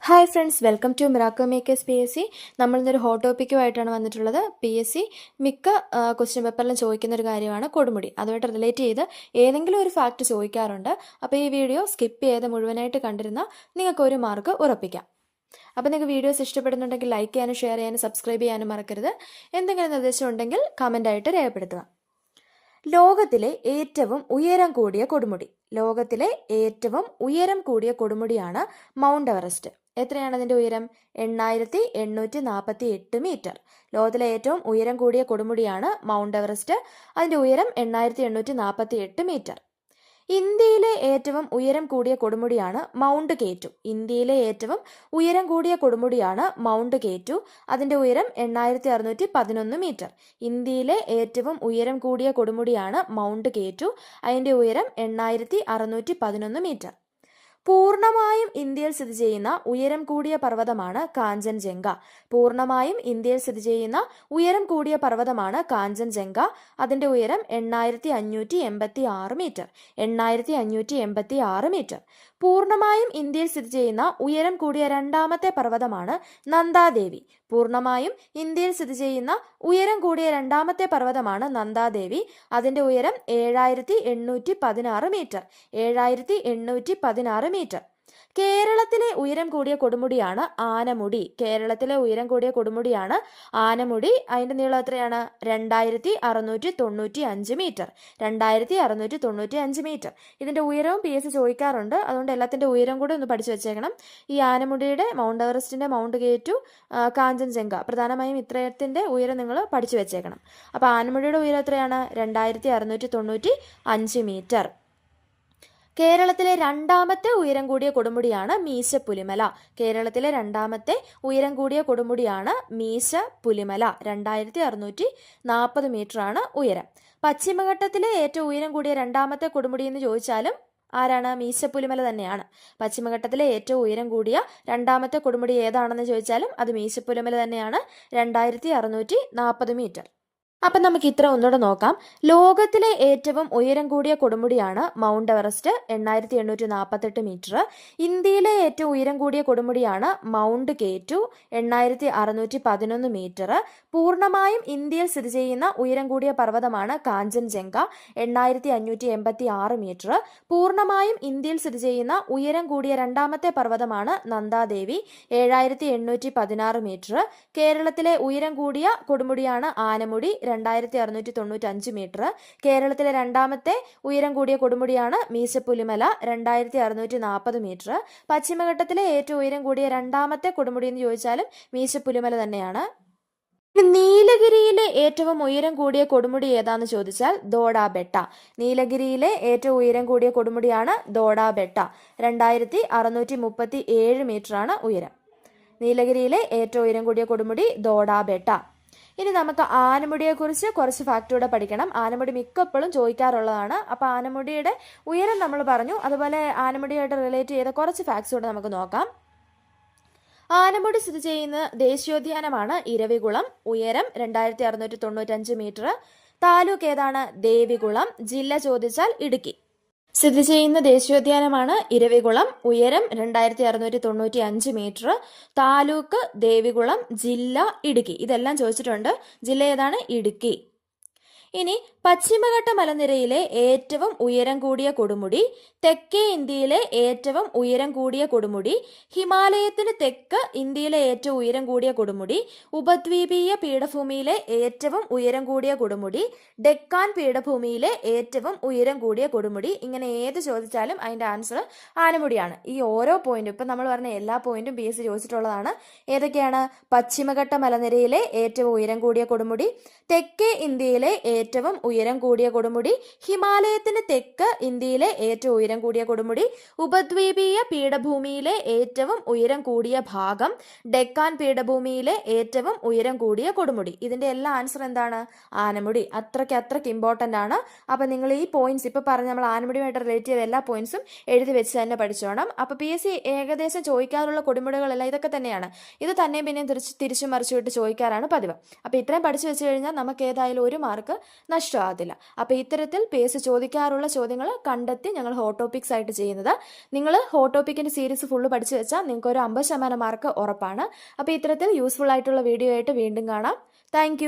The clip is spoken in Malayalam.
Hi friends, welcome to miracle makers PSC. നമ്മളിന്നൊരു ഹോട്ട് ടോപ്പിക്കുമായിട്ടാണ് വന്നിട്ടുള്ളത്. PSC മിക്ക ക്വസ്റ്റ്യൻ പേപ്പറിലും ചോദിക്കുന്ന ഒരു കാര്യമാണ് കൊടുമുടി. അതുമായിട്ട് റിലേറ്റ് ചെയ്ത് ഏതെങ്കിലും ഒരു ഫാക്റ്റ് ചോദിക്കാറുണ്ട്. അപ്പോൾ ഈ വീഡിയോ സ്കിപ്പ് ചെയ്ത് മുഴുവനായിട്ട് കണ്ടിരുന്നാൽ നിങ്ങൾക്ക് ഒരു മാർക്ക് ഉറപ്പിക്കാം. അപ്പോൾ നിങ്ങൾക്ക് വീഡിയോസ് ഇഷ്ടപ്പെടുന്നുണ്ടെങ്കിൽ ലൈക്ക് ചെയ്യാനും ഷെയർ ചെയ്യാനും സബ്സ്ക്രൈബ് ചെയ്യാനും മറക്കരുത്. എന്തെങ്കിലും നിർദ്ദേശം ഉണ്ടെങ്കിൽ കമൻ്റായിട്ട് രേഖപ്പെടുത്തുക. ലോകത്തിലെ ഏറ്റവും ഉയരം കൂടിയ കൊടുമുടി. ലോകത്തിലെ ഏറ്റവും ഉയരം കൂടിയ കൊടുമുടിയാണ് മൗണ്ട് എവറസ്റ്റ്. എത്രയാണ് അതിൻ്റെ ഉയരം? 8848 മീറ്റർ. ലോകത്തിലെ ഏറ്റവും ഉയരം കൂടിയ കൊടുമുടിയാണ് മൗണ്ട് എവറസ്റ്റ്. അതിൻ്റെ ഉയരം 8848 മീറ്റർ. ഇന്ത്യയിലെ ഏറ്റവും ഉയരം കൂടിയ കൊടുമുടിയാണ് മൗണ്ട് കേറ്റു. ഇന്ത്യയിലെ ഏറ്റവും ഉയരം കൂടിയ കൊടുമുടിയാണ് മൗണ്ട് കേറ്റു. അതിൻ്റെ ഉയരം 8611 മീറ്റർ. ഇന്ത്യയിലെ ഏറ്റവും ഉയരം കൂടിയ കൊടുമുടിയാണ് മൗണ്ട് കേറ്റു. അതിൻ്റെ ഉയരം 8611 മീറ്റർ. പൂർണ്ണമായും ഇന്ത്യയിൽ സ്ഥിതി ചെയ്യുന്ന ഉയരം കൂടിയ പർവ്വതമാണ് കാഞ്ചൻജംഗ. പൂർണ്ണമായും ഇന്ത്യയിൽ സ്ഥിതി ചെയ്യുന്ന ഉയരം കൂടിയ പർവ്വതമാണ് കാഞ്ചൻജംഗ. അതിൻ്റെ ഉയരം 8586 മീറ്റർ. 8586 മീറ്റർ. പൂർണ്ണമായും ഇന്ത്യയിൽ സ്ഥിതി ചെയ്യുന്ന ഉയരം കൂടിയ രണ്ടാമത്തെ പർവ്വതമാണ് നന്ദാദേവി. പൂർണ്ണമായും ഇന്ത്യയിൽ സ്ഥിതി ചെയ്യുന്ന ഉയരം കൂടിയ രണ്ടാമത്തെ പർവ്വതമാണ് നന്ദാദേവി. അതിൻ്റെ ഉയരം 7816 മീറ്റർ. 7816 മീറ്റർ. കേരളത്തിലെ ഉയരം കൂടിയ കൊടുമുടിയാണ് ആനമുടി. കേരളത്തിലെ ഉയരം കൂടിയ കൊടുമുടിയാണ് ആനമുടി. അതിൻ്റെ നീളം എത്രയാണ്? 2695 മീറ്റർ. 2695 മീറ്റർ. ഇതിൻ്റെ ഉയരവും PSC ചോദിക്കാറുണ്ട്. അതുകൊണ്ട് എല്ലാത്തിൻ്റെ ഉയരം കൂടെ ഒന്ന് പഠിച്ചു വെച്ചേക്കണം. ഈ ആനമുടിയുടെ, മൗണ്ട് എവറസ്റ്റിൻ്റെ, മൗണ്ട് കേറ്റു, കാഞ്ചൻജംഗ, പ്രധാനമായും ഇത്രയത്തിൻ്റെ ഉയരം നിങ്ങൾ പഠിച്ചു വെച്ചേക്കണം. അപ്പോൾ ആനമുടിയുടെ ഉയരം എത്രയാണ്? 2695 മീറ്റർ. കേരളത്തിലെ രണ്ടാമത്തെ ഉയരം കൂടിയ കൊടുമുടിയാണ് മീശപ്പുലിമല. കേരളത്തിലെ രണ്ടാമത്തെ ഉയരം കൂടിയ കൊടുമുടിയാണ് മീശപ്പുലിമല. 2640 മീറ്ററാണ് ഉയരം. പശ്ചിമഘട്ടത്തിലെ ഏറ്റവും ഉയരം കൂടിയ രണ്ടാമത്തെ കൊടുമുടി എന്ന് ചോദിച്ചാലും ആരാണ്? മീശപ്പുലിമല തന്നെയാണ്. പശ്ചിമഘട്ടത്തിലെ ഏറ്റവും ഉയരം കൂടിയ രണ്ടാമത്തെ കൊടുമുടി ഏതാണെന്ന് ചോദിച്ചാലും അത് മീശപ്പുലിമല തന്നെയാണ്. 2640 മീറ്റർ. അപ്പം നമുക്ക് ഇത്ര ഒന്നുകൂടെ നോക്കാം. ലോകത്തിലെ ഏറ്റവും ഉയരം കൂടിയ കൊടുമുടിയാണ് മൗണ്ട് എവറസ്റ്റ്, 8848 മീറ്റർ. ഇന്ത്യയിലെ ഏറ്റവും ഉയരം കൂടിയ കൊടുമുടിയാണ് മൗണ്ട് കേറ്റു, 8611 മീറ്റർ. പൂർണ്ണമായും ഇന്ത്യയിൽ സ്ഥിതി ചെയ്യുന്ന ഉയരം കൂടിയ പർവ്വതമാണ് കാഞ്ചൻജംഗ, 8586 മീറ്റർ. പൂർണ്ണമായും ഇന്ത്യയിൽ സ്ഥിതി ചെയ്യുന്ന ഉയരം കൂടിയ രണ്ടാമത്തെ പർവ്വതമാണ് നന്ദാദേവി, 7816 മീറ്റർ. കേരളത്തിലെ ഉയരം കൂടിയ കൊടുമുടിയാണ് ആനമുടി, 2695 മീറ്റർ. കേരളത്തിലെ രണ്ടാമത്തെ ഉയരം കൂടിയ കൊടുമുടിയാണ് മീശപ്പുലിമല, 2640 മീറ്റർ. പശ്ചിമഘട്ടത്തിലെ ഏറ്റവും ഉയരം കൂടിയ രണ്ടാമത്തെ കൊടുമുടി എന്ന് ചോദിച്ചാലും മീശപ്പുലിമല തന്നെയാണ്. നീലഗിരിയിലെ ഏറ്റവും ഉയരം കൂടിയ കൊടുമുടി ഏതാന്ന് ചോദിച്ചാൽ ദോഡാബെട്ട. നീലഗിരിയിലെ ഏറ്റവും ഉയരം കൂടിയ കൊടുമുടിയാണ് ദോഡാബെട്ട. 2637 മീറ്ററാണ് ഉയരം. നീലഗിരിയിലെ ഏറ്റവും ഉയരം കൂടിയ കൊടുമുടി ദോഡാബെട്ട. ഇനി നമുക്ക് ആനമുടിയെക്കുറിച്ച് കുറച്ച് ഫാക്റ്റൂടെ പഠിക്കണം. ആനമുടി മിക്കപ്പോഴും ചോദിക്കാറുള്ളതാണ്. അപ്പോൾ ആനമുടിയുടെ ഉയരം നമ്മൾ പറഞ്ഞു. അതുപോലെ ആനമുടിയായിട്ട് റിലേറ്റ് ചെയ്ത കുറച്ച് ഫാക്ട്സ് കൂടെ നമുക്ക് നോക്കാം. ആനമുടി സ്ഥിതി ചെയ്യുന്ന ദേശീയോദ്യാനമാണ് ഇരവികുളം. ഉയരം 2695 മീറ്റർ. താലൂക്ക് ഏതാണ്? ദേവികുളം. ജില്ല ചോദിച്ചാൽ ഇടുക്കി. സ്ഥിതി ചെയ്യുന്ന ദേശീയോദ്യാനമാണ് ഇരവികുളം. ഉയരം 2695 മീറ്റർ. താലൂക്ക് ദേവികുളം. ജില്ല ഇടുക്കി. ഇതെല്ലാം ചോദിച്ചിട്ടുണ്ട്. ജില്ല ഏതാണ്? ഇടുക്കി. ഇനി പശ്ചിമഘട്ട മലനിരയിലെ ഏറ്റവും ഉയരം കൂടിയ കൊടുമുടി. തെക്കേ ഇന്ത്യയിലെ ഏറ്റവും ഉയരം കൂടിയ കൊടുമുടി. ഹിമാലയത്തിന് തെക്ക് ഇന്ത്യയിലെ ഏറ്റവും ഉയരം കൂടിയ കൊടുമുടി. ഉപദ്വീപീയ പീഠഭൂമിയിലെ ഏറ്റവും ഉയരം കൂടിയ കൊടുമുടി. ഡെക്കാൻ പീഠഭൂമിയിലെ ഏറ്റവും ഉയരം കൂടിയ കൊടുമുടി. ഇങ്ങനെ ഏത് ചോദിച്ചാലും അതിൻ്റെ ആൻസർ ആനമുടിയാണ്. ഈ ഓരോ പോയിന്റും ഇപ്പം നമ്മൾ പറഞ്ഞ എല്ലാ പോയിന്റും PSC ചോദിച്ചിട്ടുള്ളതാണ്. ഏതൊക്കെയാണ്? പശ്ചിമഘട്ട മലനിരയിലെ ഏറ്റവും ഉയരം കൂടിയ കൊടുമുടി, തെക്കേ ഇന്ത്യയിലെ ഏറ്റവും ഉയരം കൂടിയ കൊടുമുടി, ഹിമാലയത്തിന് തെക്ക് ഇന്ത്യയിലെ ഏറ്റവും ഉയരം കൂടിയ കൊടുമുടി, ഉപദ്വീപീയ പീഠഭൂമിയിലെ ഏറ്റവും ഉയരം കൂടിയ ഭാഗം, ഡെക്കാൻ പീഠഭൂമിയിലെ ഏറ്റവും ഉയരം കൂടിയ കൊടുമുടി. ഇതിൻ്റെ എല്ലാ ആൻസർ എന്താണ്? ആനമുടി. അത്രയ്ക്ക് ഇമ്പോർട്ടൻ്റ് ആണ്. അപ്പം നിങ്ങൾ ഈ പോയിന്റ്സ് ഇപ്പോൾ പറഞ്ഞ് നമ്മൾ ആനമുടിയുമായിട്ട് റിലേറ്റ് ചെയ്ത എല്ലാ പോയിന്റ്സും എഴുതി വെച്ച് തന്നെ പഠിച്ചോണം. അപ്പോൾ PSC ഏകദേശം ചോദിക്കാറുള്ള കൊടുമുടികളെല്ലാം ഇതൊക്കെ തന്നെയാണ്. ഇത് തന്നെയും പിന്നെയും തിരിച്ചു മറിച്ചു വിട്ട് ചോദിക്കാറാണ് പതിവ്. അപ്പോൾ ഇത്രയും പഠിച്ചു വെച്ച് കഴിഞ്ഞാൽ നമുക്ക് ഏതായാലും ഒരു മാർക്ക് നഷ്ടമാകത്തില്ല. അപ്പോൾ ഇത്തരത്തിൽ പേസ് ചോദിക്കാറുള്ള ചോദ്യങ്ങൾ കണ്ടെത്തി ഞങ്ങൾ ഹോട്ട് ടോപ്പിക്സ് ആയിട്ട് ചെയ്യുന്നത്. നിങ്ങൾ ഹോട്ട് ടോപ്പിക്കിൻ്റെ സീരീസ് ഫുള്ള് പഠിച്ചു വെച്ചാൽ നിങ്ങൾക്ക് ഒരു 50% മാർക്ക് ഉറപ്പാണ്. അപ്പോൾ ഇത്തരത്തിൽ യൂസ്ഫുൾ ആയിട്ടുള്ള വീഡിയോ ആയിട്ട് വീണ്ടും കാണാം. താങ്ക്